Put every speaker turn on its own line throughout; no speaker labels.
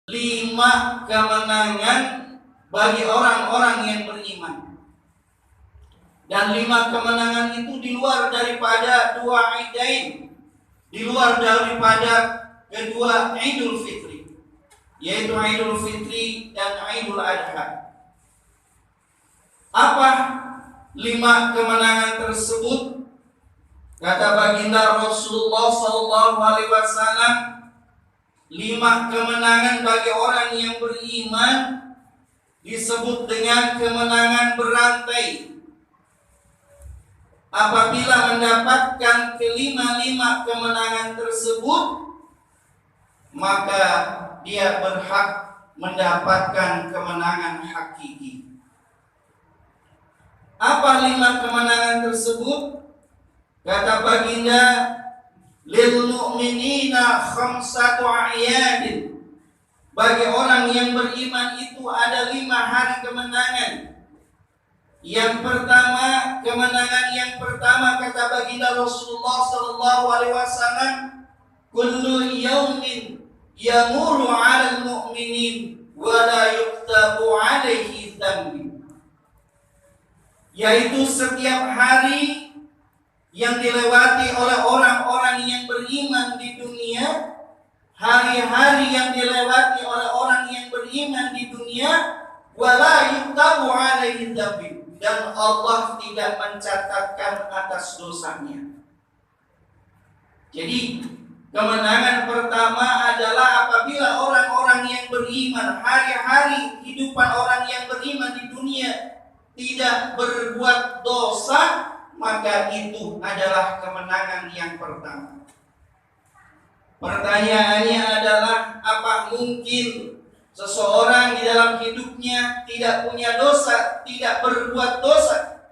5 kemenangan bagi orang-orang yang beriman. Dan 5 kemenangan itu di luar daripada 2 Idain, di luar daripada kedua Idul Fitri, yaitu Idul Fitri dan Idul Adha. Apa 5 kemenangan tersebut? Kata baginda Rasulullah SAW, 5 kemenangan bagi orang yang beriman disebut dengan kemenangan berantai. Apabila mendapatkan kelima-lima kemenangan tersebut, maka dia berhak mendapatkan kemenangan hakiki. Apa 5 kemenangan tersebut? Kata baginda, lil mu'minina khamsatu a'yadin. Bagi orang yang beriman itu ada 5 hari kemenangan. Yang pertama, kemenangan yang pertama kata baginda Rasulullah SAW, kullu yawmin yamuru 'alal mu'minin wa la yuktabu 'alaihi dhanbi. Yaitu setiap hari yang dilewati oleh orang-orang yang beriman di dunia, hari-hari yang dilewati oleh orang yang beriman di dunia, wala yuktabu 'alaihi dhanbi, dan Allah tidak mencatatkan atas dosanya. Jadi kemenangan pertama adalah apabila orang-orang yang beriman, hari-hari kehidupan orang yang beriman di dunia tidak berbuat dosa, maka itu adalah kemenangan yang pertama. Pertanyaannya adalah, apa mungkin seseorang di dalam hidupnya tidak punya dosa, tidak berbuat dosa?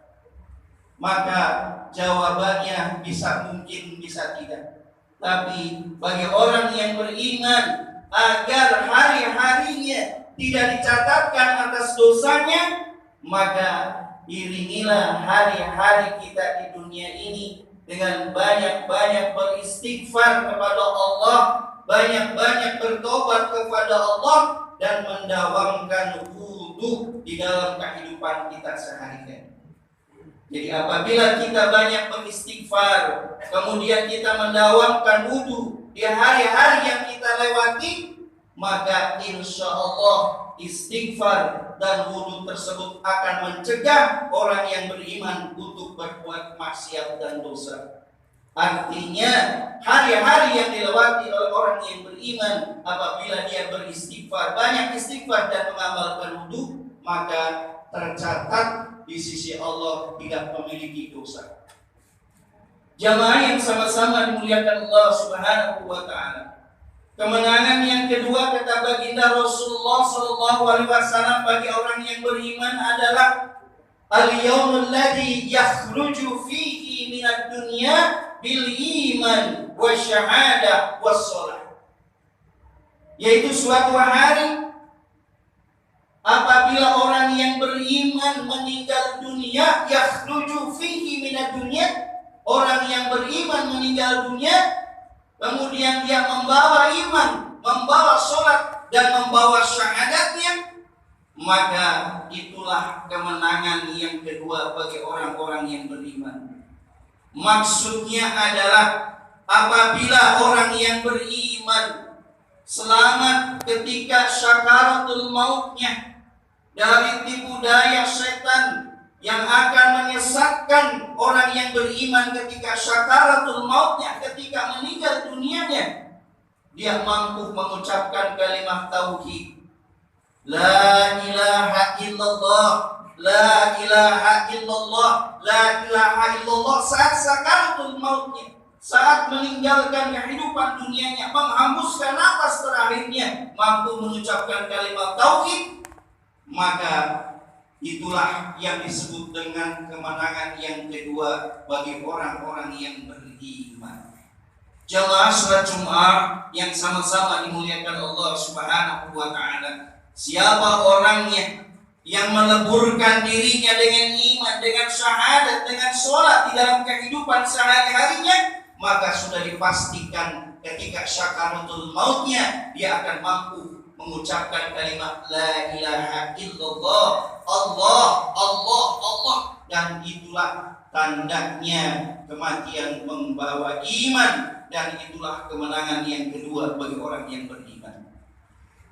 Maka jawabannya bisa mungkin, bisa tidak. Tapi bagi orang yang beriman, agar hari-harinya tidak dicatatkan atas dosanya, maka iringilah hari-hari kita di dunia ini dengan banyak-banyak beristighfar kepada Allah, banyak-banyak bertobat kepada Allah, dan mendawamkan wudu di dalam kehidupan kita sehari-hari. Jadi apabila kita banyak beristighfar, kemudian kita mendawamkan wudu di hari-hari yang kita lewati, maka insya Allah istighfar dan wudu tersebut akan mencegah orang yang beriman untuk berbuat maksiat dan dosa. Artinya hari-hari yang dilewati oleh orang yang beriman, apabila dia beristighfar, banyak istighfar dan mengamalkan wudu, maka tercatat di sisi Allah tidak memiliki dosa. Jamaah yang sama-sama dimuliakan Allah Subhanahu wa ta'ala, kemenangan yang kedua kata baginda Rasulullah SAW bagi orang yang beriman adalah al-yawmul ladzi yakhruju fihi minad dunya bil iman wa syahadah was shalah. Yaitu suatu hari apabila orang yang beriman meninggal dunia, yakhruju fihi minad dunya, orang yang beriman meninggal dunia, kemudian dia membawa iman, membawa sholat, dan membawa syahadatnya, maka itulah kemenangan yang kedua bagi orang-orang yang beriman. Maksudnya adalah apabila orang yang beriman selamat ketika syakaratul mautnya dari tipu daya setan yang akan menyesatkan orang yang beriman ketika syakaratul mautnya, ketika meninggal dunianya, dia mampu mengucapkan kalimat tauhid, la ilaha illallah, la ilaha illallah, la ilaha illallah, saat sakaratul mautnya, saat meninggalkan kehidupan dunianya, menghembuskan nafas terakhirnya, mampu mengucapkan kalimat tauhid, maka itulah yang disebut dengan kemenangan yang kedua bagi orang-orang yang beriman. Jamaah salat Jumat yang sama-sama dimuliakan Allah Subhanahu wa ta'ala, siapa orangnya yang meleburkan dirinya dengan iman, dengan syahadat, dengan sholat di dalam kehidupan sehari-harinya, maka sudah dipastikan ketika syakaratul mautnya dia akan mampu mengucapkan kalimat la ilaha illallah, Allah, Allah, Allah, dan itulah tandanya kematian membawa iman, dan itulah kemenangan yang kedua bagi orang yang beriman.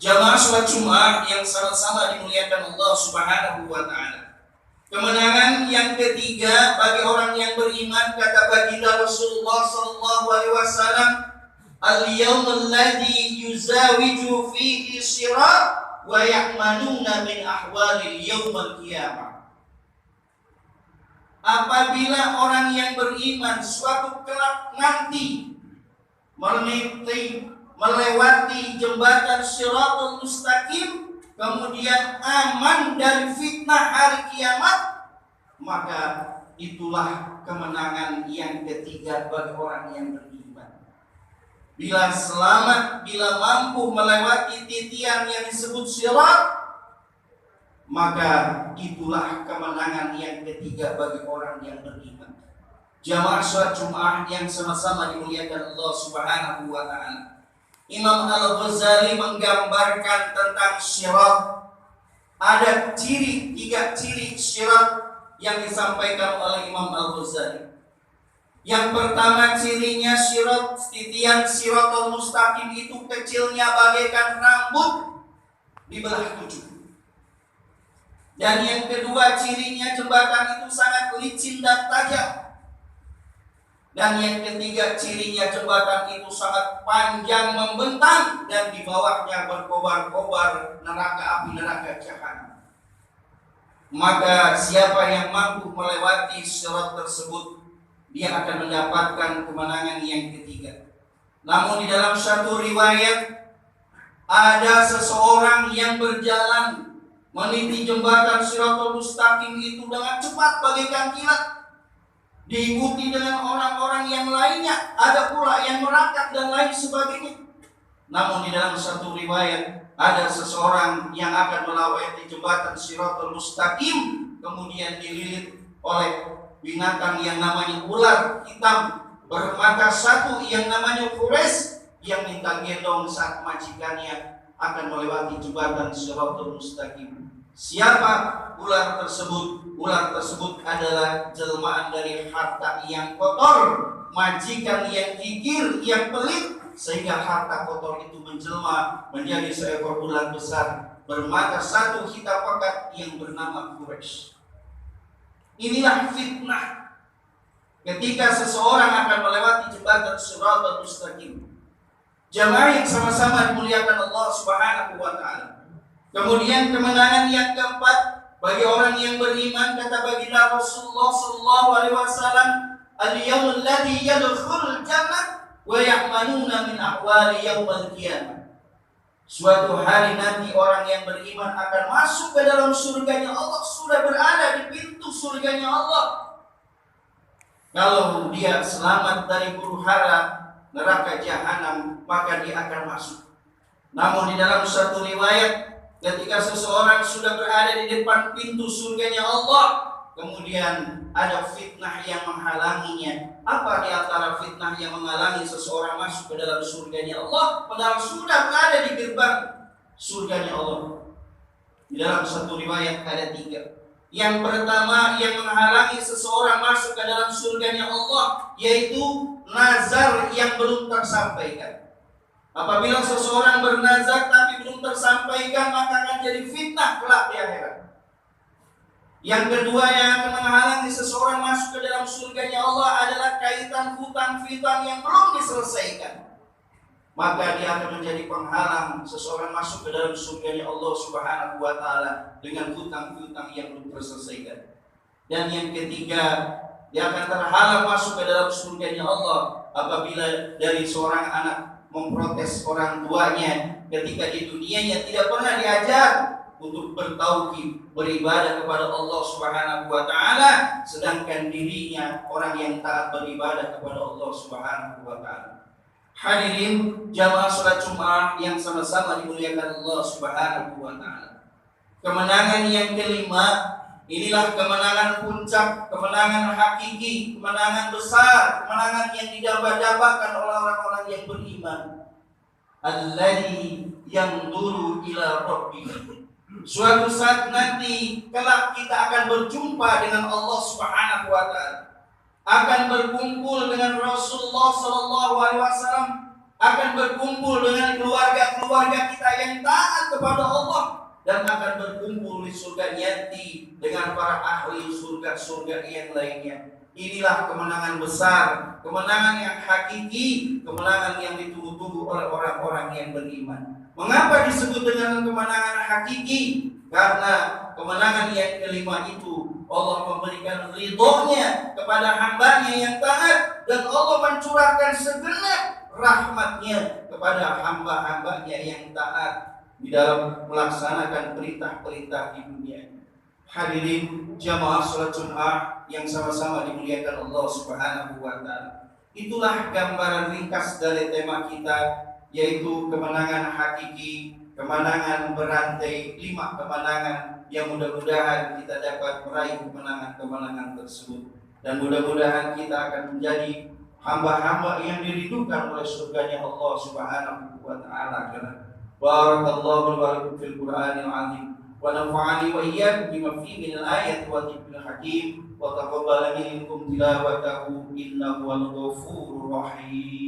Jamaah sholat Jumat yang sama-sama dimuliakan Allah Subhanahu wa taala. Kemenangan yang ketiga bagi orang yang beriman, kata baginda Rasulullah sallallahu alaihi wasallam, al-yawmul ladzi yuzawiju fihi sirat wa ya'manuna min ahwalil yaumil qiyamah. Apabila orang yang beriman suatu kelak nanti melewati jembatan Shiratul Mustaqim, kemudian aman dari fitnah hari kiamat, maka itulah kemenangan yang ketiga bagi orang yang beriman. Bila selamat, bila mampu melewati titian yang disebut sirat, maka itulah kemenangan yang ketiga bagi orang yang beriman. Jamaah sholat Jumat yang sama-sama dimuliakan Allah Subhanahu wa taala. Imam Al-Ghazali menggambarkan tentang syirat. Ada tiga ciri syirat yang disampaikan oleh Imam Al-Ghazali. Yang pertama cirinya syirat, titian Shiratul Mustaqim itu kecilnya bagaikan rambut dibelah 7. Dan yang kedua cirinya jembatan itu sangat licin dan tajam. Dan yang ketiga cirinya jembatan itu sangat panjang membentang, dan di bawahnya berkobar-kobar api neraka jahanam. Maka siapa yang mampu melewati syirat tersebut, dia akan mendapatkan kemenangan yang ketiga. Namun di dalam satu riwayat, ada seseorang yang berjalan meniti jembatan Shiratul Mustaqim itu dengan cepat bagaikan kilat, diikuti dengan orang-orang yang lainnya, ada pula yang merangkak dan lain sebagainya. Namun di dalam satu riwayat, ada seseorang yang akan melewati jembatan Shiratul Mustaqim, kemudian dililit oleh binatang yang namanya ular hitam bermata satu yang namanya Quraisy, yang minta gendong saat majikannya akan melewati jembatan Shiratul Mustaqim. Siapa ular tersebut? Ular tersebut adalah jelmaan dari harta yang kotor, majikan yang gigir, yang pelit, sehingga harta kotor itu menjelma menjadi seekor ular besar bermata satu hitam pekat yang bernama Quraisy. Inilah fitnah ketika seseorang akan melewati jembatan Shiratul Mustaqim. Jamaah yang sama-sama dimuliakan Allah Subhanahu wa taala. Kemudian kemenangan yang keempat bagi orang yang beriman, kata baginda Rasulullah sallallahu alaihi wasallam, al-yaumul ladzi yadkhulul jannah wa ya'manuna min ahwali yaumil qiyamah. Suatu hari nanti orang yang beriman akan masuk ke dalam surganya Allah, sudah berada di pintu surganya Allah. Kalau dia selamat dari huru-hara neraka jahanam, maka dia akan masuk. Namun di dalam satu riwayat, ketika seseorang sudah berada di depan pintu surganya Allah, kemudian ada fitnah yang menghalanginya. Apa di antara fitnah yang menghalangi seseorang masuk ke dalam surganya Allah, padahal sudah berada di gerbang surganya Allah? Di dalam satu riwayat ada 3. Yang pertama yang menghalangi seseorang masuk ke dalam surganya Allah, yaitu nazar yang belum tersampaikan. Apabila seseorang bernazar tapi belum tersampaikan, maka akan jadi fitnah kelak di akhirat. Yang kedua yang akan menghalangi seseorang masuk ke dalam surganya Allah adalah kaitan hutang-piutang yang belum diselesaikan. Maka dia akan menjadi penghalang seseorang masuk ke dalam surganya Allah Subhanahu wa taala dengan hutang-piutang yang belum terselesaikan. Dan yang ketiga, dia akan terhalang masuk ke dalam surganya Allah apabila dari seorang anak memprotes orang tuanya ketika di dunianya tidak pernah diajar untuk bertauhid, beribadah kepada Allah Subhanahu wa taala, sedangkan dirinya orang yang taat beribadah kepada Allah Subhanahu wa taala. Hadirin jamaah salat Jumat yang sama-sama dimuliakan Allah Subhanahu wa taala. Kemenangan yang kelima, inilah kemenangan puncak, kemenangan hakiki, kemenangan besar, kemenangan yang didambakan oleh orang-orang yang beriman. alladzi yanzuru ila rabbih. Suatu saat nanti kelak kita akan berjumpa dengan Allah Subhanahu wa taala, akan berkumpul dengan Rasulullah sallallahu alaihi wasallam, akan berkumpul dengan keluarga-keluarga kita yang taat kepada Allah, dan akan berkumpul di surga yanti dengan para ahli surga-surga yang lainnya. Inilah kemenangan besar, kemenangan yang hakiki, kemenangan yang ditunggu-tunggu oleh orang-orang yang beriman. Mengapa disebut dengan kemenangan hakiki? Karena kemenangan yang kelima itu Allah memberikan ridhonya kepada hambanya yang taat, dan Allah mencurahkan segenap rahmatnya kepada hamba-hambanya yang taat di dalam melaksanakan perintah-perintah di dunia. Hadirin jamaah salat Jumat yang sama-sama dimuliakan Allah Subhanahu wa taala. Itulah gambaran ringkas dari tema kita, yaitu kemenangan hakiki, kemenangan berantai, 5 kemenangan yang mudah-mudahan kita dapat meraih kemenangan-kemenangan tersebut, dan mudah-mudahan kita akan menjadi hamba-hamba yang dirindukan oleh surganya Allah Subhanahu wa taala. Barakallahu wa fil Qur'anil azim wa nafa'ani wa iyyakum bima fihi min al-ayati wa dhikril hakim wa taqabbal minkum tilawatahu innahu wal ghafurur rahim.